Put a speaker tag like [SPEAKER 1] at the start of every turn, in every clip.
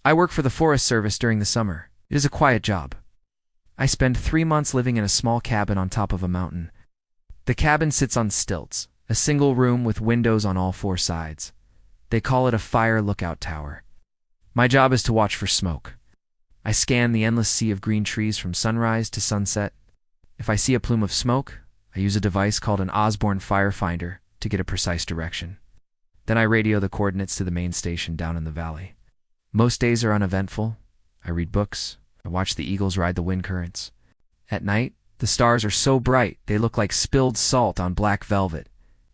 [SPEAKER 1] I work for the Forest Service during the summer. It is a quiet job. I spend 3 months living in a small cabin on top of a mountain. The cabin sits on stilts, a single room with windows on all 4 sides. They call it a fire lookout tower. My job is to watch for smoke. I scan the endless sea of green trees from sunrise to sunset. If I see a plume of smoke, I use a device called an Osborne firefinder to get a precise direction. Then I radio the coordinates to the main station down in the valley. Most days are uneventful. I read books. I watch the eagles ride the wind currents. At night, the stars are so bright they look like spilled salt on black velvet.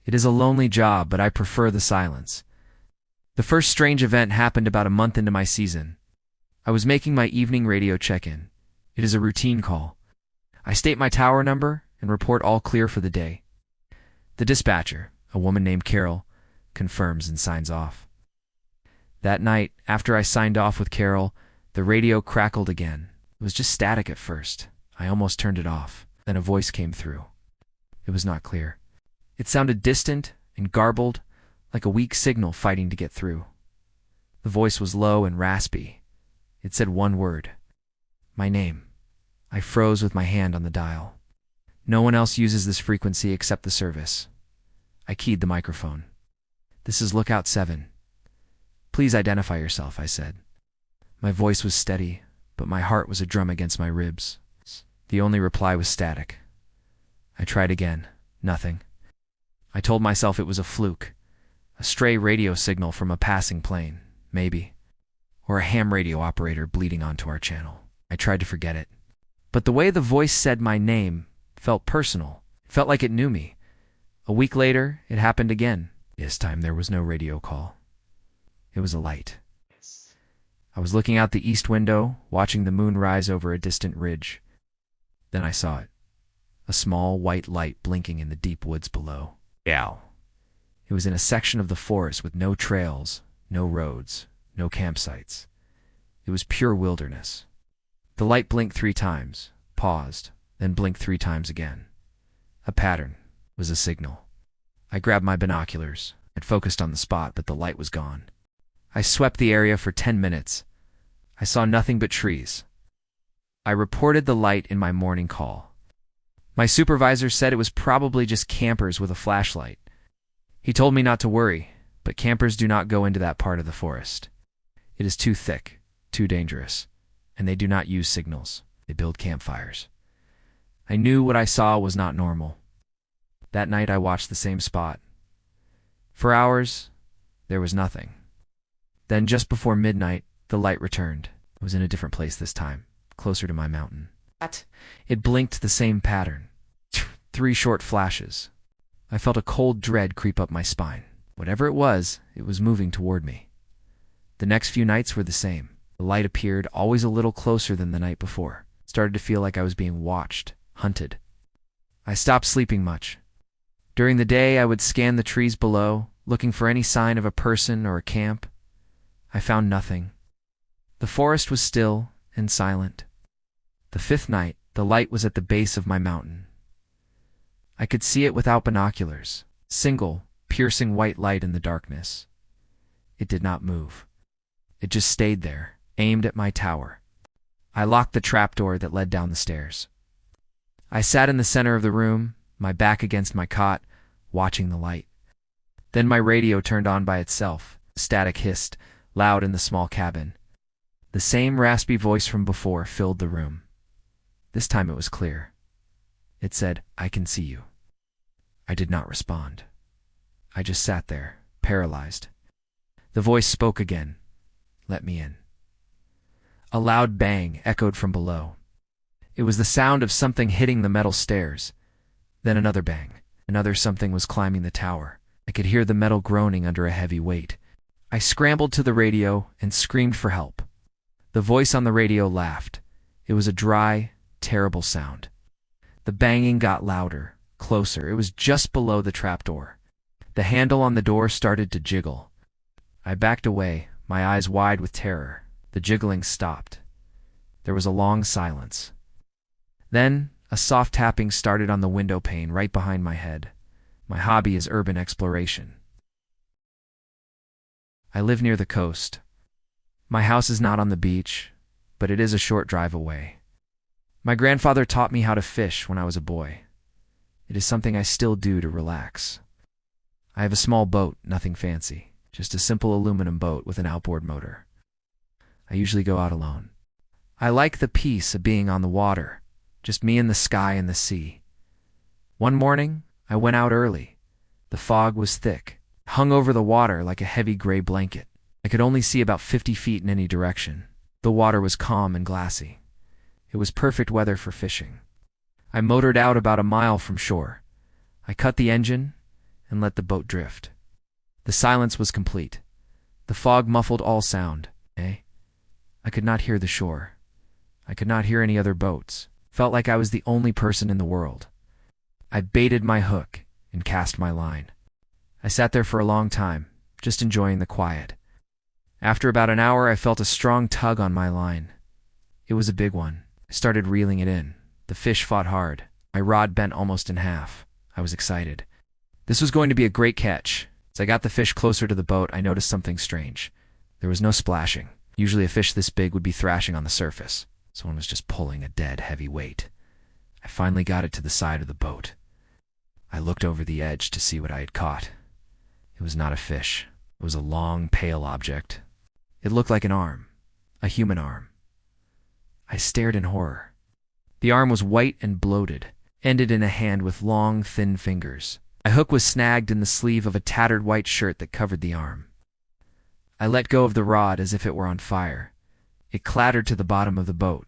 [SPEAKER 1] It is a lonely job, but I prefer the silence. The first strange event happened about a month into my season. I was making my evening radio check-in. It is a routine call. I state my tower number and report all clear for the day. The dispatcher, a woman named Carol, confirms and signs off. That night, after I signed off with Carol, the radio crackled again. It was just static at first. I almost turned it off. Then a voice came through. It was not clear. It sounded distant and garbled, like a weak signal fighting to get through. The voice was low and raspy. It said one word. My name. I froze with my hand on the dial. No one else uses this frequency except the service. I keyed the microphone. This is Lookout 7. Please identify yourself, I said. My voice was steady, but my heart was a drum against my ribs. The only reply was static. I tried again. Nothing. I told myself it was a fluke. A stray radio signal from a passing plane, maybe. Or a ham radio operator bleeding onto our channel. I tried to forget it. But the way the voice said my name felt personal. It felt like it knew me. A week later, it happened again. This time there was no radio call. It was a light. I was looking out the east window, watching the moon rise over a distant ridge. Then I saw it. A small white light blinking in the deep woods below. Ow. It was in a section of the forest with no trails, no roads, no campsites. It was pure wilderness. The light blinked 3 times, paused, then blinked 3 times again. A pattern was a signal. I grabbed my binoculars and focused on the spot, but the light was gone. I swept the area for 10 minutes. I saw nothing but trees. I reported the light in my morning call. My supervisor said it was probably just campers with a flashlight. He told me not to worry, but campers do not go into that part of the forest. It is too thick, too dangerous, and they do not use signals. They build campfires. I knew what I saw was not normal. That night I watched the same spot. For hours, there was nothing. Then just before midnight, the light returned. It was in a different place this time, closer to my mountain. It blinked the same pattern. 3 short flashes. I felt a cold dread creep up my spine. Whatever it was moving toward me. The next few nights were the same. The light appeared, always a little closer than the night before. It started to feel like I was being watched, hunted. I stopped sleeping much. During the day, I would scan the trees below, looking for any sign of a person or a camp. I found nothing. The forest was still and silent. The 5th night, the light was at the base of my mountain. I could see it without binoculars. Single, piercing white light in the darkness. It did not move. It just stayed there, aimed at my tower. I locked the trapdoor that led down the stairs. I sat in the center of the room, my back against my cot, watching the light. Then my radio turned on by itself. Static hissed, loud in the small cabin. The same raspy voice from before filled the room. This time it was clear. It said, "I can see you." I did not respond. I just sat there, paralyzed. The voice spoke again. Let me in. A loud bang echoed from below. It was the sound of something hitting the metal stairs. Then another bang. Another something was climbing the tower. I could hear the metal groaning under a heavy weight. I scrambled to the radio and screamed for help. The voice on the radio laughed. It was a dry, terrible sound. The banging got louder, closer. It was just below the trapdoor. The handle on the door started to jiggle. I backed away, my eyes wide with terror. The jiggling stopped. There was a long silence. Then, a soft tapping started on the window pane right behind my head. My hobby is urban exploration. I live near the coast. My house is not on the beach, but it is a short drive away. My grandfather taught me how to fish when I was a boy. It is something I still do to relax. I have a small boat, nothing fancy, just a simple aluminum boat with an outboard motor. I usually go out alone. I like the peace of being on the water, just me and the sky and the sea. One morning, I went out early. The fog was thick, hung over the water like a heavy gray blanket. I could only see about 50 feet in any direction. The water was calm and glassy. It was perfect weather for fishing. I motored out about a mile from shore. I cut the engine and let the boat drift. The silence was complete. The fog muffled all sound. I could not hear the shore. I could not hear any other boats. Felt like I was the only person in the world. I baited my hook and cast my line. I sat there for a long time, just enjoying the quiet. After about an hour, I felt a strong tug on my line. It was a big one. I started reeling it in. The fish fought hard. My rod bent almost in half. I was excited. This was going to be a great catch. As I got the fish closer to the boat, I noticed something strange. There was no splashing. Usually a fish this big would be thrashing on the surface. Someone was just pulling a dead, heavy weight. I finally got it to the side of the boat. I looked over the edge to see what I had caught. It was not a fish. It was a long, pale object. It looked like an arm, a human arm. I stared in horror. The arm was white and bloated, ended in a hand with long, thin fingers. A hook was snagged in the sleeve of a tattered white shirt that covered the arm. I let go of the rod as if it were on fire. It clattered to the bottom of the boat.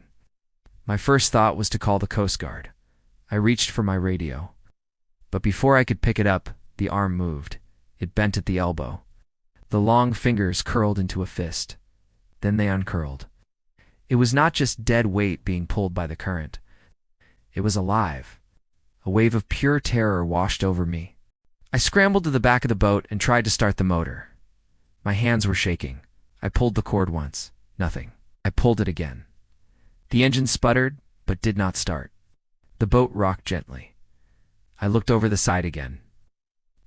[SPEAKER 1] My first thought was to call the Coast Guard. I reached for my radio. But before I could pick it up, the arm moved. It bent at the elbow. The long fingers curled into a fist. Then they uncurled. It was not just dead weight being pulled by the current. It was alive. A wave of pure terror washed over me. I scrambled to the back of the boat and tried to start the motor. My hands were shaking. I pulled the cord once. Nothing. I pulled it again. The engine sputtered, but did not start. The boat rocked gently. I looked over the side again.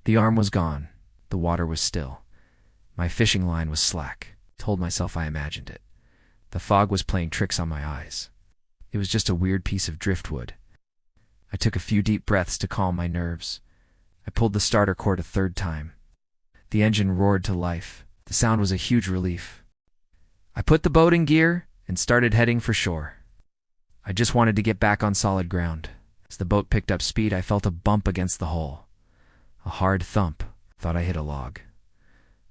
[SPEAKER 1] The arm was gone. The water was still. My fishing line was slack. I told myself I imagined it. The fog was playing tricks on my eyes. It was just a weird piece of driftwood. I took a few deep breaths to calm my nerves. I pulled the starter cord a third time. The engine roared to life. The sound was a huge relief. I put the boat in gear and started heading for shore. I just wanted to get back on solid ground. As the boat picked up speed, I felt a bump against the hull. A hard thump. Thought I hit a log.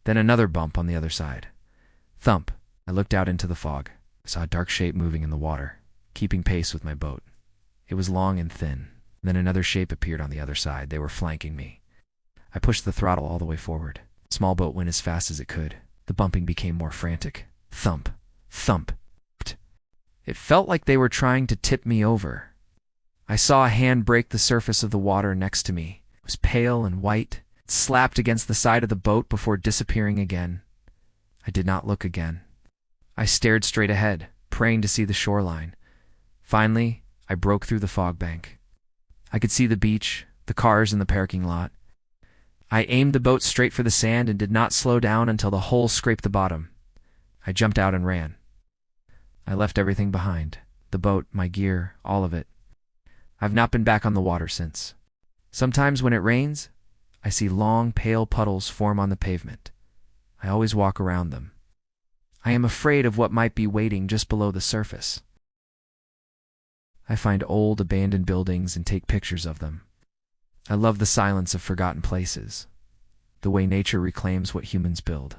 [SPEAKER 1] Then another bump on the other side. Thump. I looked out into the fog. I saw a dark shape moving in the water, keeping pace with my boat. It was long and thin. Then another shape appeared on the other side. They were flanking me. I pushed the throttle all the way forward. The small boat went as fast as it could. The bumping became more frantic. Thump. Thump. It felt like they were trying to tip me over. I saw a hand break the surface of the water next to me. It was pale and white. It slapped against the side of the boat before disappearing again. I did not look again. I stared straight ahead, praying to see the shoreline. Finally, I broke through the fog bank. I could see the beach, the cars in the parking lot. I aimed the boat straight for the sand and did not slow down until the hull scraped the bottom. I jumped out and ran. I left everything behind. The boat, my gear, all of it. I've not been back on the water since. Sometimes when it rains, I see long, pale puddles form on the pavement. I always walk around them. I am afraid of what might be waiting just below the surface. I find old, abandoned buildings and take pictures of them. I love the silence of forgotten places, the way nature reclaims what humans build.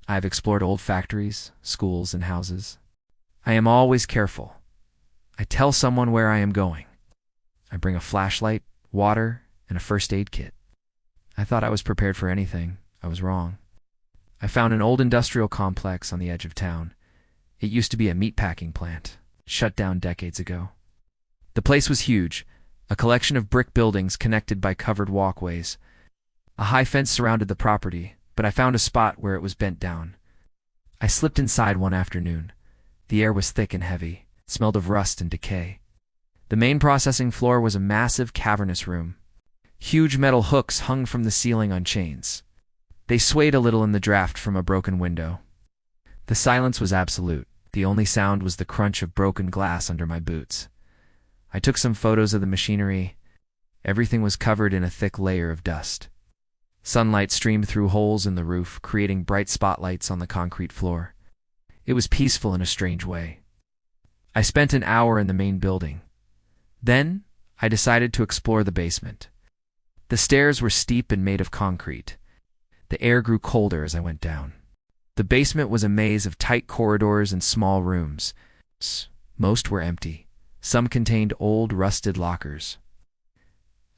[SPEAKER 1] I have explored old factories, schools, and houses. I am always careful. I tell someone where I am going. I bring a flashlight, water, and a first aid kit. I thought I was prepared for anything. I was wrong. I found an old industrial complex on the edge of town. It used to be a meatpacking plant, shut down decades ago. The place was huge, a collection of brick buildings connected by covered walkways. A high fence surrounded the property, but I found a spot where it was bent down. I slipped inside one afternoon. The air was thick and heavy. It smelled of rust and decay. The main processing floor was a massive, cavernous room. Huge metal hooks hung from the ceiling on chains. They swayed a little in the draft from a broken window. The silence was absolute. The only sound was the crunch of broken glass under my boots. I took some photos of the machinery. Everything was covered in a thick layer of dust. Sunlight streamed through holes in the roof, creating bright spotlights on the concrete floor. It was peaceful in a strange way. I spent an hour in the main building. Then, I decided to explore the basement. The stairs were steep and made of concrete. The air grew colder as I went down. The basement was a maze of tight corridors and small rooms. Most were empty. Some contained old, rusted lockers.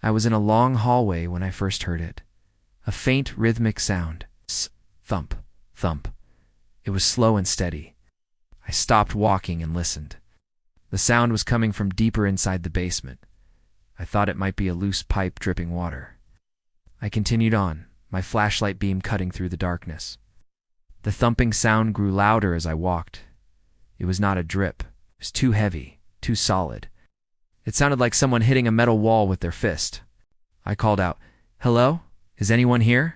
[SPEAKER 1] I was in a long hallway when I first heard it. A faint, rhythmic sound. Thump, thump. It was slow and steady. I stopped walking and listened. The sound was coming from deeper inside the basement. I thought it might be a loose pipe dripping water. I continued on, my flashlight beam cutting through the darkness. The thumping sound grew louder as I walked. It was not a drip. It was too heavy, too solid. It sounded like someone hitting a metal wall with their fist. I called out, "Hello? Is anyone here?"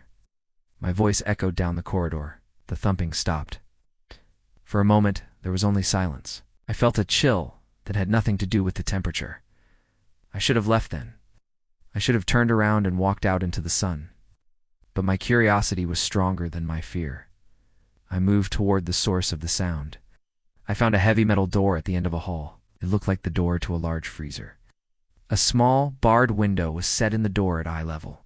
[SPEAKER 1] My voice echoed down the corridor. The thumping stopped. For a moment, there was only silence. I felt a chill that had nothing to do with the temperature. I should have left then. I should have turned around and walked out into the sun. But my curiosity was stronger than my fear. I moved toward the source of the sound. I found a heavy metal door at the end of a hall. It looked like the door to a large freezer. A small, barred window was set in the door at eye level.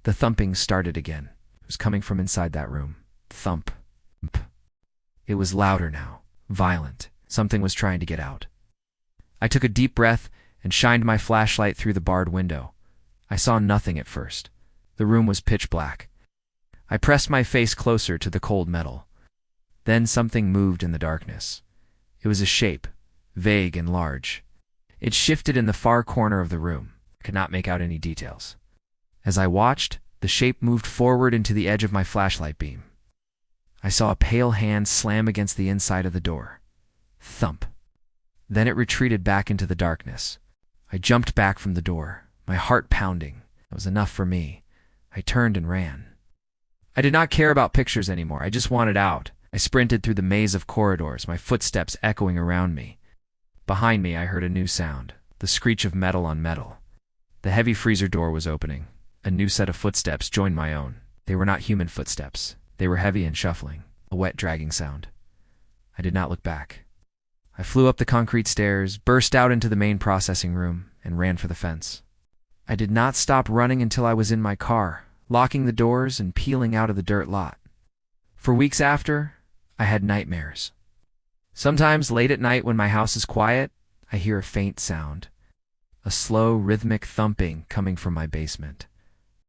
[SPEAKER 1] The thumping started again. It was coming from inside that room. Thump. Thump. It was louder now, violent. Something was trying to get out. I took a deep breath and shined my flashlight through the barred window. I saw nothing at first. The room was pitch black. I pressed my face closer to the cold metal. Then something moved in the darkness. It was a shape, vague and large. It shifted in the far corner of the room. I could not make out any details. As I watched, the shape moved forward into the edge of my flashlight beam. I saw a pale hand slam against the inside of the door. Thump. Then it retreated back into the darkness. I jumped back from the door, my heart pounding. It was enough for me. I turned and ran. I did not care about pictures anymore. I just wanted out. I sprinted through the maze of corridors, my footsteps echoing around me. Behind me, I heard a new sound, the screech of metal on metal. The heavy freezer door was opening. A new set of footsteps joined my own. They were not human footsteps. They were heavy and shuffling, a wet, dragging sound. I did not look back. I flew up the concrete stairs, burst out into the main processing room, and ran for the fence. I did not stop running until I was in my car, locking the doors and peeling out of the dirt lot. For weeks after, I had nightmares. Sometimes late at night when my house is quiet, I hear a faint sound, a slow, rhythmic thumping coming from my basement.